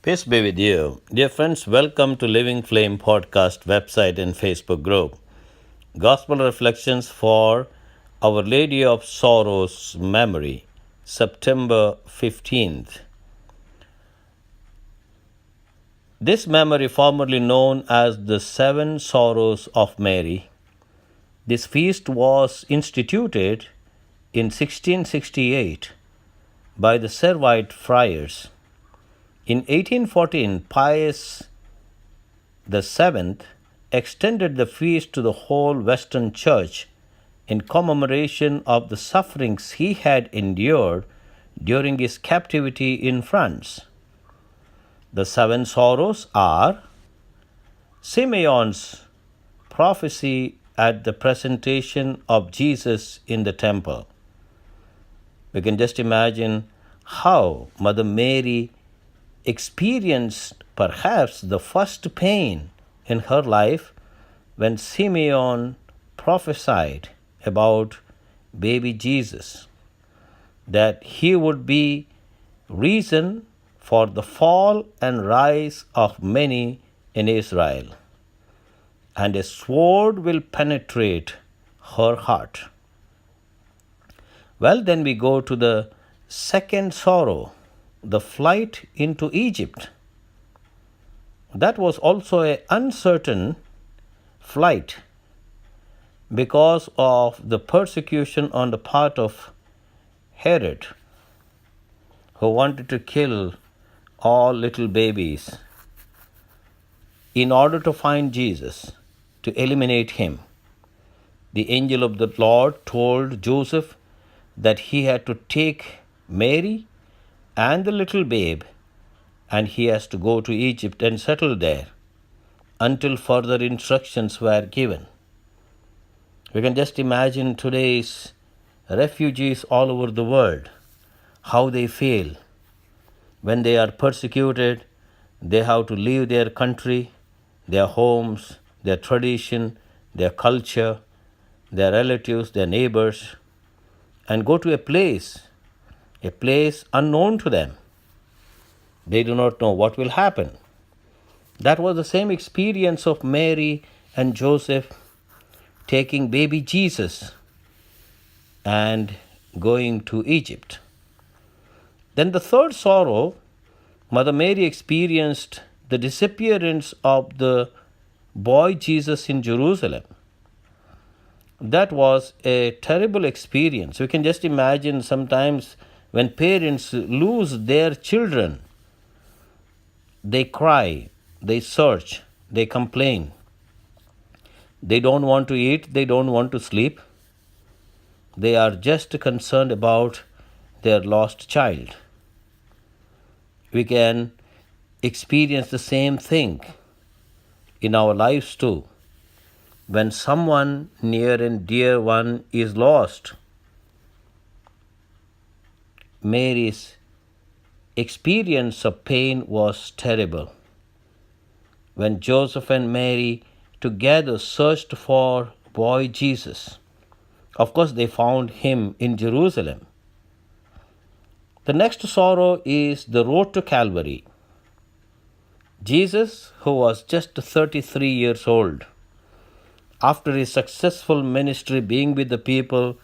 Peace be with you. Dear friends, welcome to Living Flame Podcast website and Facebook group. Gospel Reflections for Our Lady of Sorrows Memory, September 15th. This memory, formerly known as the Seven Sorrows of Mary, this feast was instituted in 1668 by the Servite friars. In 1814, Pius VII extended the feast to the whole Western Church in commemoration of the sufferings he had endured during his captivity in France. The seven sorrows are Simeon's prophecy at the presentation of Jesus in the temple. We can just imagine how Mother Mary experienced perhaps the first pain in her life when Simeon prophesied about baby Jesus, that he would be reason for the fall and rise of many in Israel, and a sword will penetrate her heart. Well, then we go to the second sorrow, the flight into Egypt. That was also an uncertain flight because of the persecution on the part of Herod, who wanted to kill all little babies in order to find Jesus, to eliminate him. The angel of the Lord told Joseph that he had to take Mary and the little babe, and he has to go to Egypt and settle there until further instructions were given. We can just imagine today's refugees all over the world, how they feel. When they are persecuted, they have to leave their country, their homes, their tradition, their culture, their relatives, their neighbors, and go to a place unknown to them. They do not know what will happen. That was the same experience of Mary and Joseph taking baby Jesus and going to Egypt. Then the third sorrow, Mother Mary experienced the disappearance of the boy Jesus in Jerusalem. That was a terrible experience. We can just imagine sometimes when parents lose their children, they cry, they search, they complain. They don't want to eat, they don't want to sleep. They are just concerned about their lost child. We can experience the same thing in our lives too. When someone near and dear one is lost, Mary's experience of pain was terrible. When Joseph and Mary together searched for boy Jesus, of course they found him in Jerusalem. The next sorrow is the road to Calvary. Jesus, who was just 33 years old, after his successful ministry being with the people,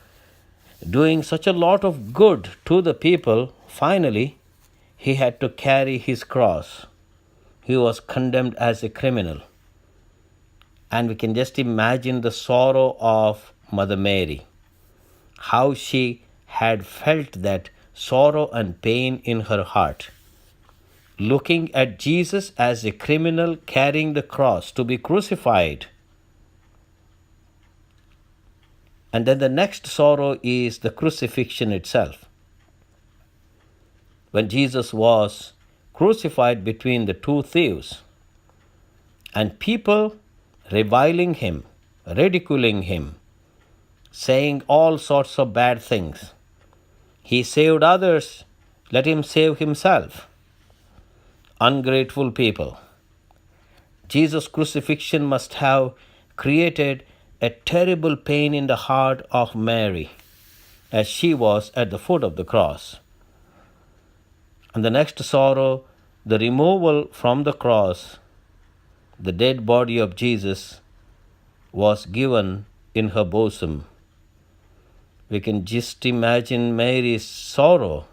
doing such a lot of good to the people, finally he had to carry his cross. He was condemned as a criminal. And we can just imagine the sorrow of Mother Mary, how she had felt that sorrow and pain in her heart, looking at Jesus as a criminal carrying the cross to be crucified. And then the next sorrow is the crucifixion itself. When Jesus was crucified between the two thieves, and people reviling him, ridiculing him, saying all sorts of bad things. He saved others, let him save himself. Ungrateful people. Jesus' crucifixion must have created a terrible pain in the heart of Mary as she was at the foot of the cross. And the next sorrow the removal from the cross, the dead body of Jesus was given in her bosom. We can just imagine Mary's sorrow,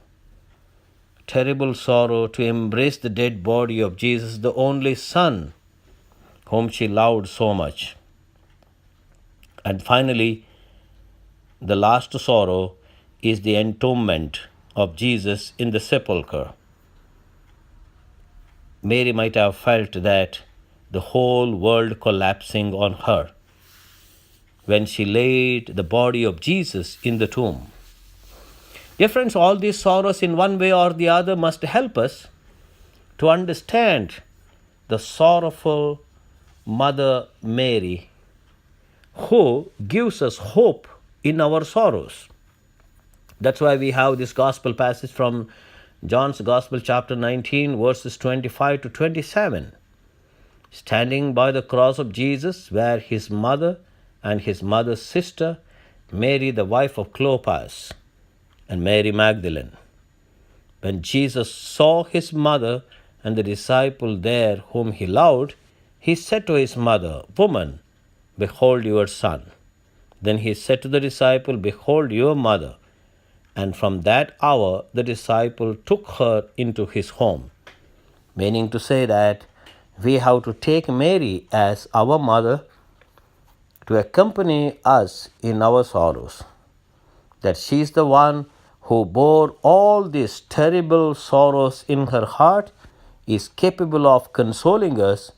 terrible sorrow, to embrace the dead body of Jesus, the only Son whom she loved so much. And finally, the last sorrow is the entombment of Jesus in the sepulchre. Mary might have felt that the whole world collapsing on her when she laid the body of Jesus in the tomb. Dear friends, all these sorrows in one way or the other must help us to understand the sorrowful Mother Mary, who gives us hope in our sorrows. That's why we have this gospel passage from John's Gospel, chapter 19, verses 25 to 27. Standing by the cross of Jesus were his mother and his mother's sister, Mary, the wife of Clopas, and Mary Magdalene. When Jesus saw his mother and the disciple there whom he loved, he said to his mother, "Woman, behold your son." Then he said to the disciple, "Behold your mother." And from that hour the disciple took her into his home. Meaning to say that we have to take Mary as our mother to accompany us in our sorrows. That she is the one who bore all these terrible sorrows in her heart, is capable of consoling us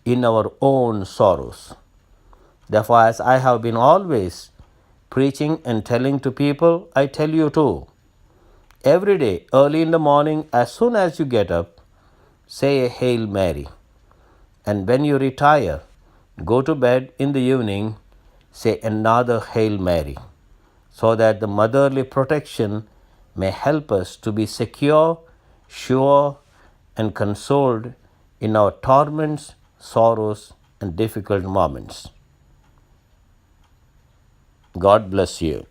in our own sorrows. Therefore, as I have been always preaching and telling to people, I tell you too. Every day, early in the morning, as soon as you get up, say a Hail Mary. And when you retire, go to bed in the evening, say another Hail Mary, so that the motherly protection may help us to be secure, sure, and consoled in our torments, sorrows, and difficult moments. God bless you.